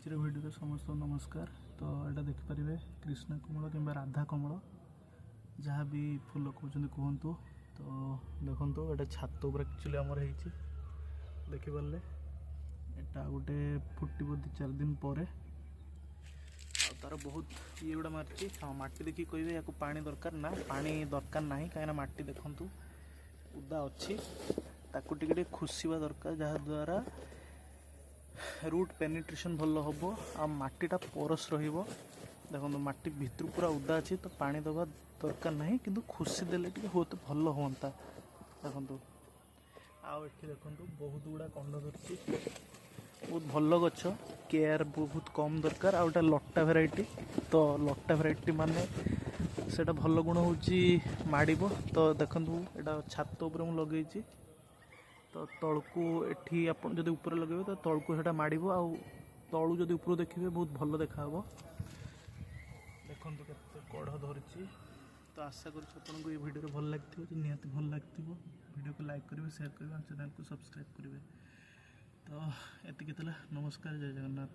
आज भिडियो समस्त नमस्कार। तो यहाँ देखिपारे कृष्ण कमल कि राधा कमल जहाँ भी फूल कहते कहतु। तो देखो ये छात उपर एक्चुअली आमर हो देखिपारे यहाँ गोटे फुटब 2-4 दिन पर तार बहुत ये गुड़ा मार्ची। हाँ माटी देखिए कहे या पानी दरकार ना पानी दरकार ना कहीं माटी देखु उदा अच्छी ताकू टिके खुशिबा दरकार जहाँद्वारा रूट पेनिट्रेशन भल हम आ माटीटा परस रहिबो। देखो माटी भितर पूरा उदा अच्छी तो पानी दबा दरकार ना किंतु खुशी देले टिके हो तो भल होता। देखो आउ ये देखो बहुत गुड़ा कंड धरती बहुत भल गछ केयर बहुत कम दरकार आउटा लट्टा भेराइटी। तो लट्टा भेराइटी माने सेटा भल गुण होची माड़िबो। तो देखो एटा छात उपर मु लगेची तो तलकू एठी आपण जदि ऊपर लगे तो तलकू सेटा माड़िबो आ तलू जदि ऊपर देखिए बहुत भल देखा देखो केते कढ़ धरची। तो आशा करूँ ये वीडियो भल लगी निहाती भल लगी वीडियो को लाइक करेंगे शेयर करेंगे चैनल को सब्सक्राइब करेंगे। तो एतिक नमस्कार जय जगन्नाथ।